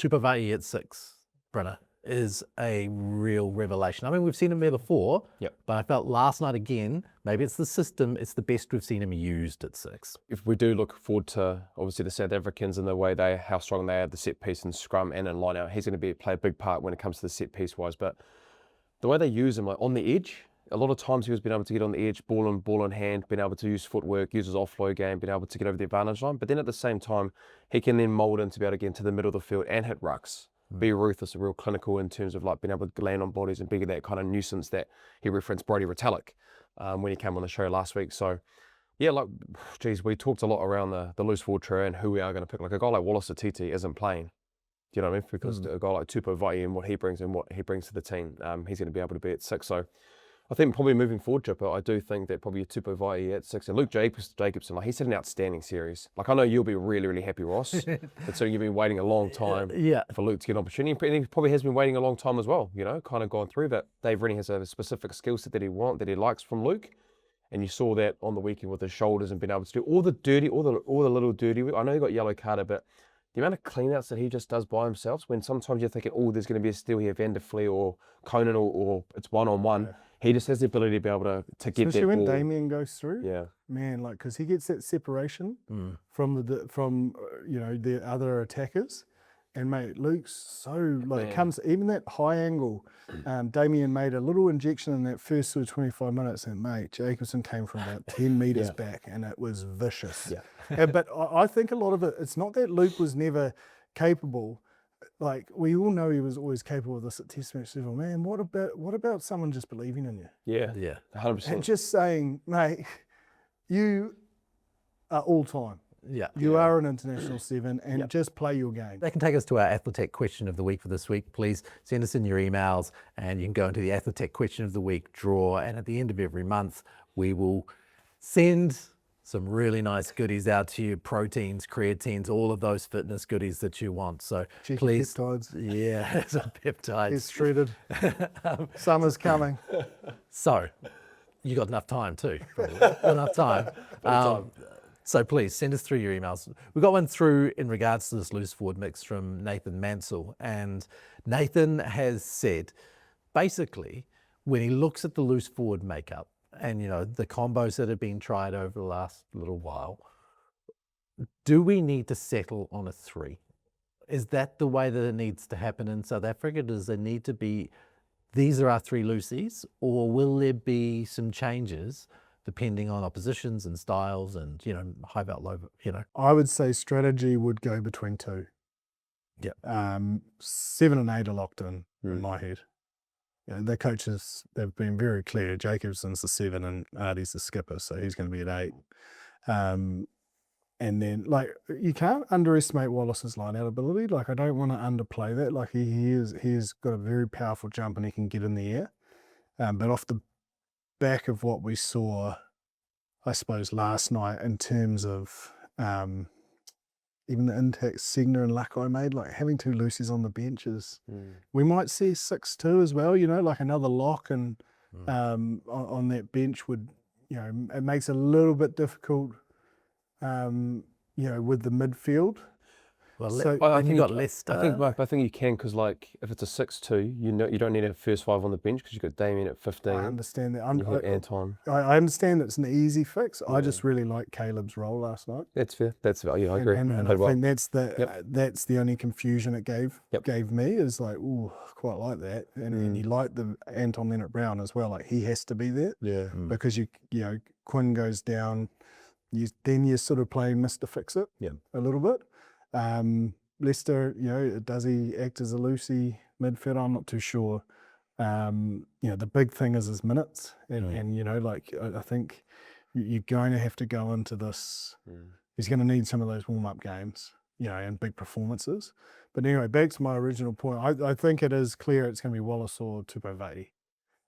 Tupou Vaa'i at 6, Brenner, is a real revelation. I mean, we've seen him there before, but I felt last night again, maybe it's the system, it's the best we've seen him used at 6. If we do look forward to, obviously, the South Africans and the way how strong they are, the set piece and scrum and in line out, he's going to play a big part when it comes to the set piece wise. But the way they use him, like on the edge, a lot of times he was being able to get on the edge, ball in hand, being able to use footwork, use his offload game, being able to get over the advantage line. But then at the same time, he can then mould in to be able to get into the middle of the field and hit rucks. Be ruthless, real clinical in terms of like being able to land on bodies and be that kind of nuisance that he referenced Brodie Retallick when he came on the show last week. So yeah, like, geez, we talked a lot around the loose forward trio and who we are going to pick. Like a guy like Wallace Sititi isn't playing. Do you know what I mean? Because a guy like Tupou Vaa'i and what he brings to the team, he's going to be able to be at 6. So I think probably moving forward, Chipper, I do think that probably Tupou Vaa'i at 6 and Luke Jacobson, like he's had an outstanding series. Like I know you'll be really, really happy, Ross. But so you've been waiting a long time for Luke to get an opportunity. And he probably has been waiting a long time as well, you know, kind of gone through that. Dave Rennie has a specific skill set that he likes from Luke. And you saw that on the weekend with his shoulders and being able to do all the little dirty work. I know he got yellow carded, but the amount of clean-outs that he just does by himself, when sometimes you're thinking, oh, there's going to be a steal here, Van der Fleer or Conan or it's one-on-one. He just has the ability to be able to get especially that when ball. Damien goes through. Yeah, man, like because he gets that separation from the other attackers, and mate, Luke's so like comes even that high angle. Damien made a little injection in that first sort of 25 minutes, and mate, Jacobson came from about 10 meters back, and it was vicious. But I think a lot of it's not that Luke was never capable. Like we all know he was always capable of this at Test match level. Man, what about someone just believing in you? Yeah, 100%. And just saying, mate, you are all time. You are an international 7 and just play your game. They can take us to our Athletech question of the week for this week. Please send us in your emails and you can go into the Athletech question of the week draw. And at the end of every month, we will send some really nice goodies out to you, proteins, creatines, all of those fitness goodies that you want. So please. Peptides. Yeah, some peptides. It's shredded. Summer's coming. So you got enough time too, probably. Enough time. So please send us through your emails. We got one through in regards to this loose forward mix from Nathan Mansell. And Nathan has said, basically, when he looks at the loose forward makeup and, you know, the combos that have been tried over the last little while, do we need to settle on a 3? Is that the way that it needs to happen in South Africa? Does there need to be, these are our 3 loosies, or will there be some changes depending on oppositions and styles and, you know, high belt, low, you know? I would say strategy would go between 2. 7 and 8 are locked in my head. You know, the coaches, they've been very clear. Jacobson's the 7 and Artie's the skipper, so he's going to be at 8. And then, like, you can't underestimate Wallace's line-out ability. Like, I don't want to underplay that. Like, he's got a very powerful jump and he can get in the air. But off the back of what we saw, I suppose, last night in terms of even the intact Segner and Lakai made, like having 2 loosies on the bench is, we might see 6-2 as well, you know, like another lock and on that bench would, you know, it makes it a little bit difficult, you know, with the midfield. Well, So- I think you got Leicester. I think you can, because like if it's a 6-2, you know you don't need a first 5 on the bench because you've got Damien at 15. I understand that. You've got Anton. I understand it's an easy fix. I just really like Caleb's role last night. That's fair. That's fair. Yeah, I agree. And I Played well. think that's the only confusion it gave me is like, ooh, quite like that. And you like the Anton Leonard-Brown as well. Like he has to be there. Yeah. Because you know, Quinn goes down, then you're sort of playing Mr. Fix-It a little bit. Leicester, you know, does he act as a loosey midfielder? I'm not too sure. You know, the big thing is his minutes. And you know, like I think you're going to have to go into this. He's going to need some of those warm-up games, you know, and big performances. But anyway, back to my original point. I think it is clear it's going to be Wallace or Tupou Vaa'i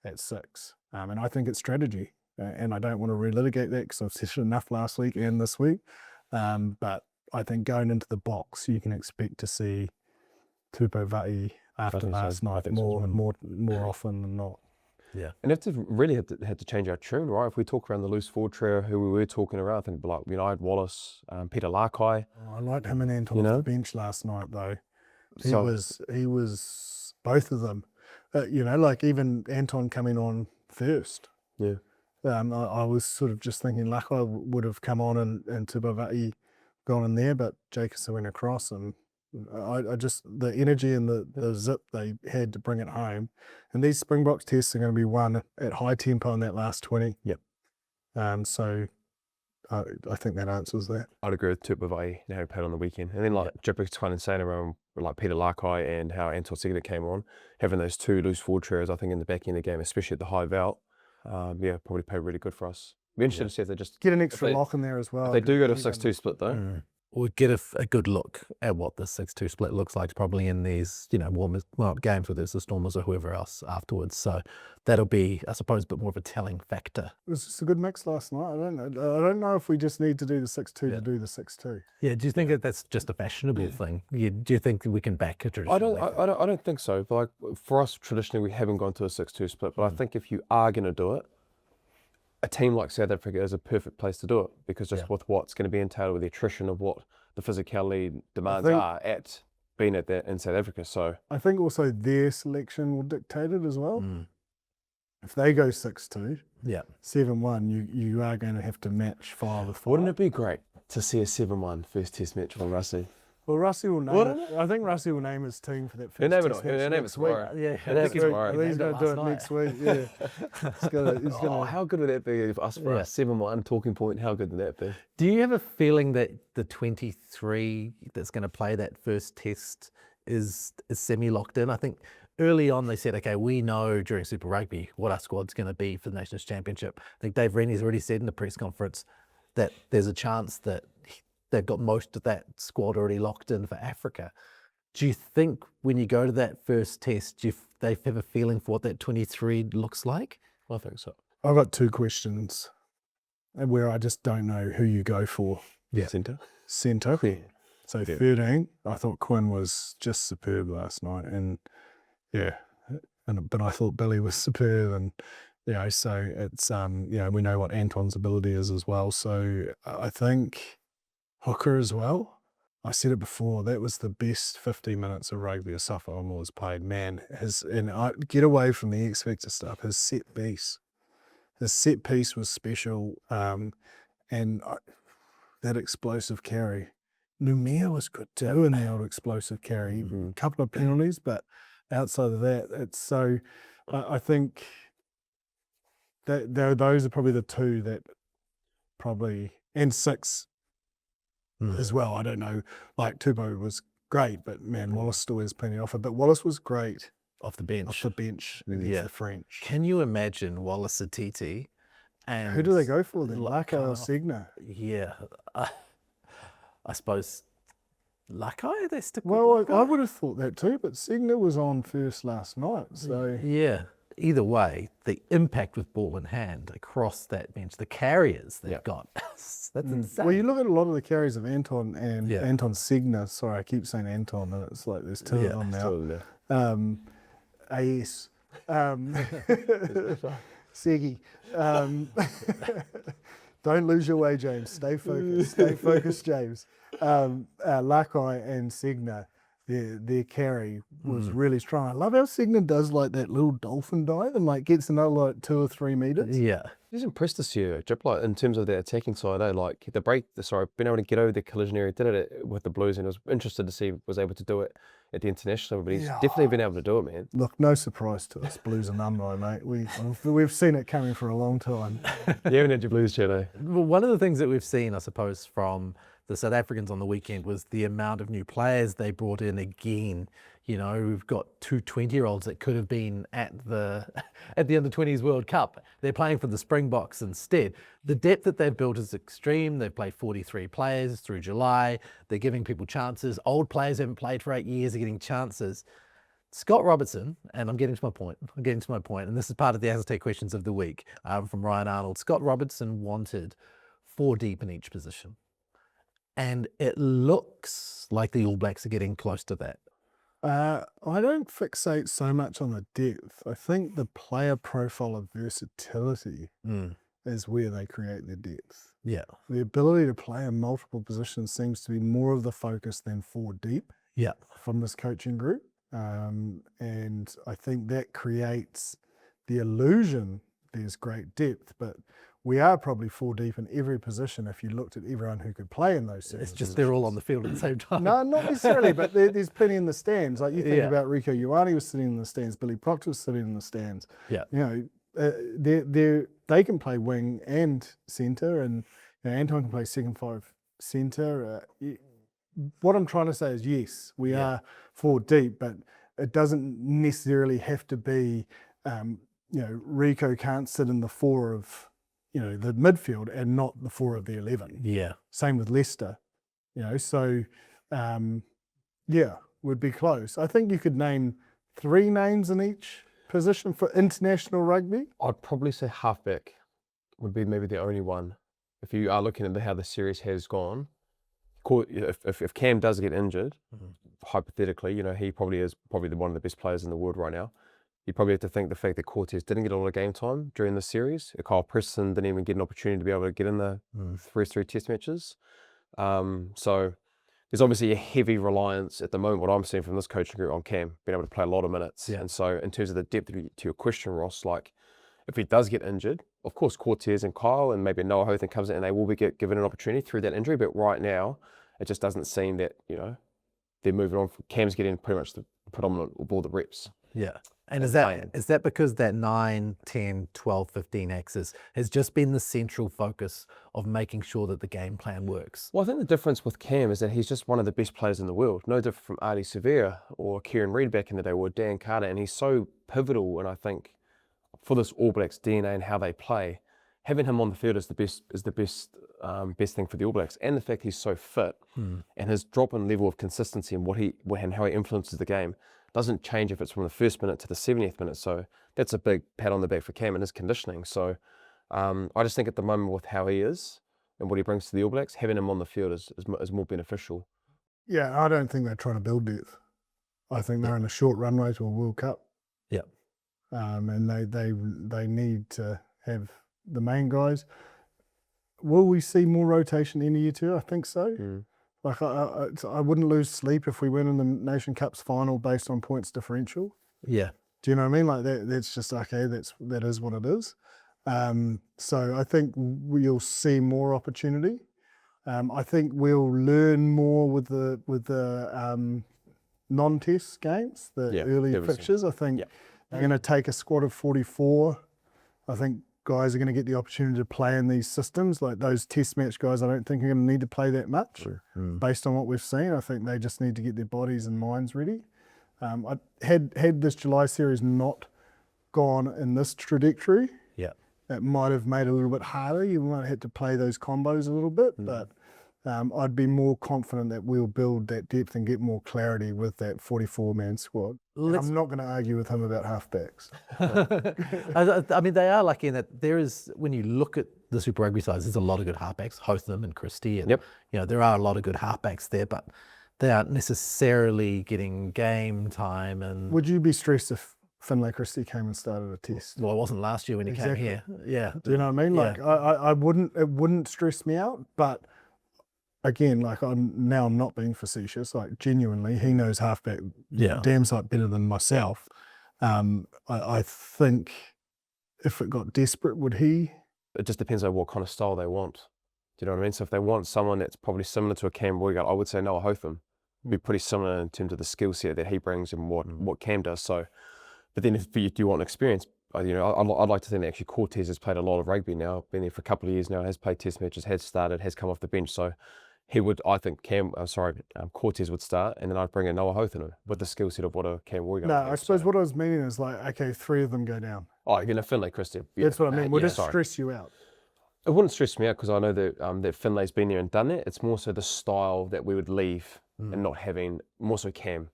at 6. And I think it's strategy. And I don't want to relitigate that because I've said it enough last week and this week. But I think going into the box, you can expect to see Tupou Vaa'i after last night more often than not. Yeah. And have to really had to change our tune, right? If we talk around the loose forward trio, who we were talking around, I think like, you know, I had Wallace, Peter Lakai. I liked him and Anton off the bench last night though. He was both of them. Like even Anton coming on first. Yeah. I was sort of just thinking Lakai would have come on and Tupou Vaa'i gone in there, but Jacobson went across, and I just, the energy and the zip they had to bring it home. And these Springboks tests are going to be won at high tempo in that last 20. Yep. So I think that answers that. I'd agree with Tupou Vaa'i and how he played on the weekend. And then like Jacobson kind of saying around like Peter Lakai and how Anton Segner came on, having those two loose forward trios, I think in the back end of the game, especially at the high val, probably played really good for us. Be interested to see if they just get an extra lock in there as well. If they do go to a 6-2 split though. We'll get a good look at what the 6-2 split looks like probably in these, warm-up games, whether it's the Stormers or whoever else afterwards. So that'll be, I suppose, a bit more of a telling factor. It was just a good mix last night. I don't know if we just need to do the 6-2 to do the 6-2. Yeah, do you think that that's just a fashionable thing? Do you think we can back a traditional? I don't think so. Like for us, traditionally, we haven't gone to a 6-2 split. But I think if you are going to do it, a team like South Africa is a perfect place to do it, because just with what's going to be entailed with the attrition of what the physicality demands are at being at that in South Africa. So I think also their selection will dictate it as well. If they go 6-2, 7-1, you are going to have to match 5 with 5. Wouldn't it be great to see a 7-1 first test match from Rusty? Well, Rusty will name it. I think Rusty will name his team for that first test match. He'll name it tomorrow. Yeah, I think he's going to do it next week. Yeah. How good would that be for us for a 7-1 talking point? How good would that be? Do you have a feeling that the 23 that's going to play that first test is semi-locked in? I think early on they said, okay, we know during Super Rugby what our squad's going to be for the Nations Championship. I think Dave Rennie's already said in the press conference that there's a chance that they've got most of that squad already locked in for Africa. Do you think when you go to that first test, they have a feeling for what that 23 looks like? I think so. I've got 2 questions where I just don't know who you go for. Centre. Yeah. So 13, I thought Quinn was just superb last night, and but I thought Billy was superb, and so it's we know what Anton's ability is as well. So I think hooker as well. I said it before, that was the best 15 minutes of rugby a Safa has played. Man, get away from the X Factor stuff. His set piece was special, and that explosive carry. Numia was good too in the old explosive carry. A couple of penalties, but outside of that, it's so. I think that those are probably the 2 that probably, and 6 as well. I don't know. Like Tupou was great, but man, Wallace still has plenty to offer. But Wallace was great off the bench. The French. Can you imagine Wallace Sititi? And who do they go for then? Lakai or Segner? Yeah, I suppose Lakai. They stick. Well, I would have thought that too, but Segner was on first last night, so yeah. Either way, the impact with ball in hand across that bench, the carriers they've got, that's insane. Well, you look at a lot of the carries of Anton and Anton Segner. Sorry, I keep saying Anton, and it's like there's 2 of them now. AS. Segi. Don't lose your way, James. Stay focused. Stay focused, James. Lakai and Segner, their carry was really strong. I love how Segner does like that little dolphin dive and like gets another like 2 or 3 meters. Yeah. He's impressed this year, Jip, like in terms of the attacking side, like being able to get over the collision area, did it with the Blues, and I was interested to see if he was able to do it at the international level, but he's definitely been able to do it, man. Look, no surprise to us, Blues and Umno, mate. We've seen it coming for a long time. You haven't had your Blues chat, eh? Well, one of the things that we've seen, I suppose, from the South Africans on the weekend was the amount of new players they brought in again. We've got 2 20-year-olds that could have been at the Under-20s World Cup. They're playing for the Springboks instead. The depth that they've built is extreme. They've played 43 players through July. They're giving people chances. Old players haven't played for 8 years are getting chances. Scott Robertson, and I'm getting to my point, and this is part of the Aztec questions of the week from Ryan Arnold. Scott Robertson wanted 4 deep in each position. And it looks like the All Blacks are getting close to that. I don't fixate so much on the depth. I think the player profile of versatility is where they create their depth. Yeah. The ability to play in multiple positions seems to be more of the focus than 4 deep. Yeah. from this coaching group. And I think that creates the illusion there's great depth, but we are probably 4 deep in every position if you looked at everyone who could play in those 7 It's just positions. they're all on the field at the same time. No, not necessarily, but there's plenty in the stands. Like you think Yeah. about Rieko Ioane was sitting in the stands, Billy Proctor was sitting in the stands. Yeah. You know, they can play wing and centre, and you know, Anton can play second 5 centre. What I'm trying to say is, yes, we are 4 deep, but it doesn't necessarily have to be, you know, Rieko can't sit in the 4 of, you know, the midfield and not the 4 of the 11. Yeah. Same with Leicester, you know, so yeah, would be close. I think you could name 3 names in each position for international rugby. I'd probably say halfback would be maybe the only one. If you are looking at how the series has gone, if Cam does get injured, hypothetically, you know, he probably is one of the best players in the world right now. You probably have to think the fact that Cortez didn't get a lot of game time during the series. Kyle Preston didn't even get an opportunity to be able to get in the first 3 test matches. So there's obviously a heavy reliance at the moment, what I'm seeing from this coaching group, on Cam being able to play a lot of minutes. Yeah. And so in terms of the depth to your question, Ross, like if he does get injured, of course Cortez and Kyle and maybe Noah Hothan comes in and they will be given an opportunity through that injury. But right now, it just doesn't seem that, you know, they're moving on. Cam's getting pretty much the predominant of all the reps. Yeah. And is that because that 9, 10, 12, 15 axis has just been the central focus of making sure that the game plan works? Well, I think the difference with Cam is that he's just one of the best players in the world. No different from Ardie Savea or Kieran Reid back in the day or Dan Carter. And he's so pivotal, and I think for this All Blacks DNA and how they play, having him on the field is the best thing for the All Blacks. And the fact he's so fit and his drop in level of consistency and how he influences the game doesn't change if it's from the 1st minute to the 70th minute. So that's a big pat on the back for Cam and his conditioning. So I just think at the moment with how he is and what he brings to the All Blacks, having him on the field is more beneficial. Yeah, I don't think they're trying to build depth. I think they're in a short runway to a World Cup. Yeah. And they need to have the main guys. Will we see more rotation in year 2? I think so. Like I wouldn't lose sleep if we win in the Nation Cup's final based on points differential. Yeah. Do you know what I mean? Like that's just okay. That is what it is. So I think we'll see more opportunity. I think we'll learn more with the non-test games, the early fixtures. I think they're going to take a squad of 44. I think guys are going to get the opportunity to play in these systems. Like those test match guys, I don't think are going to need to play that much based on what we've seen. I think they just need to get their bodies and minds ready. Had this July series not gone in this trajectory, it might have made it a little bit harder. You might have had to play those combos a little bit, but I'd be more confident that we'll build that depth and get more clarity with that 44-man squad. I'm not going to argue with him about halfbacks. I mean, they are lucky in that there is, when you look at the Super Rugby sides, there's a lot of good halfbacks, Hotham and Christie, and you know, there are a lot of good halfbacks there, but they aren't necessarily getting game time. And would you be stressed if Finlay Christie came and started a test? Well, it wasn't last year when he came here. Yeah. Do you know what I mean? Like I wouldn't, it wouldn't stress me out, but again, like I'm not being facetious, like genuinely, he knows halfback damn sight better than myself. I think if it got desperate, would he? It just depends on what kind of style they want. Do you know what I mean? So if they want someone that's probably similar to a Cam Roigard, I would say Noah Hotham would be pretty similar in terms of the skill set that he brings and what Cam does. So, but then if you do want experience, you know, I'd like to think that actually Cortez has played a lot of rugby now, been there for a couple of years now, has played test matches, has started, has come off the bench. So he would, I think Cortez would start, and then I'd bring in Noah Hotham in with the skill set of what a Cam Roigard. No, I suppose what I was meaning is like, okay, 3 of them go down. Oh, you're going to Finlay Christie. That's what I mean. Would it stress you out? It wouldn't stress me out because I know that that Finlay's been there and done that. It's more so the style that we would leave and not having, more so Cam.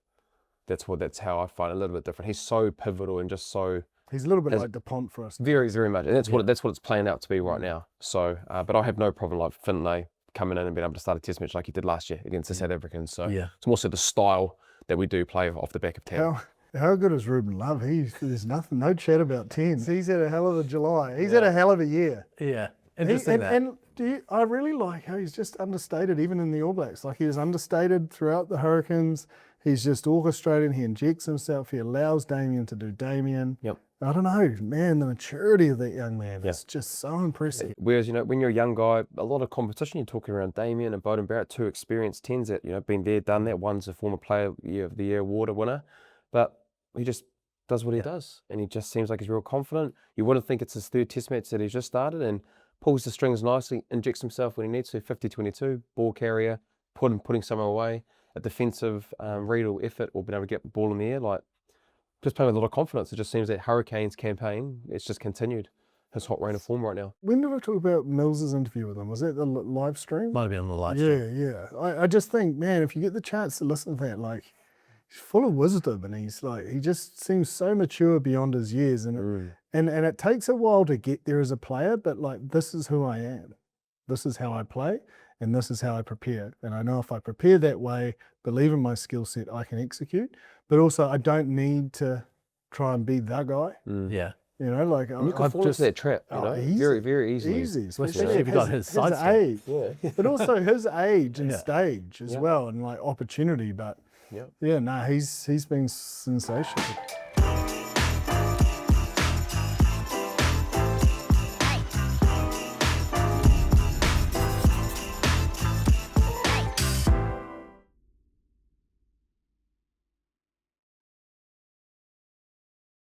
That's how I find it a little bit different. He's so pivotal and just so. He's a little bit like DuPont for us. Very, very much, and that's what it's playing out to be right now. So, but I have no problem like Finlay coming in and being able to start a test match like he did last year against the South Africans. So it's more so the style that we do play off the back of Cam. How good is Ruben Love? There's no chat about 10s. He's had a hell of a July. He's had a hell of a year. Yeah. Interesting I really like how he's just understated even in the All Blacks. Like he was understated throughout the Hurricanes He's just orchestrating. He injects himself. He allows Damien to do Damien. Yep. I don't know, man, the maturity of that young man is just so impressive. Whereas, when you're a young guy, a lot of competition, you're talking around Damien and Bowden Barrett, 2 experienced 10s that, been there, done that. One's a former Player of the Year award winner, but he just does what he does, and he just seems like he's real confident. You wouldn't think it's his 3rd test match that he's just started, and pulls the strings nicely, injects himself when he needs to, 50-22, ball carrier, putting someone away, a defensive read or effort, or being able to get the ball in the air, just playing with a lot of confidence. It just seems that Hurricanes campaign, it's just continued his hot reign of form right now. When did I talk about Mills's interview with him? Was that the live stream? Might have been on the live stream. Yeah. I just think, man, if you get the chance to listen to that, he's full of wisdom, and he just seems so mature beyond his years, and it takes a while to get there as a player, but this is who I am. This is how I play, and this is how I prepare. And I know if I prepare that way, believe in my skill set, I can execute. But also, I don't need to try and be the guy. Yeah. And you can fall into that trap, easy, very, very easily. Easy, Especially if you've got his side age. But also his age and stage as well, and opportunity. But he's been sensational.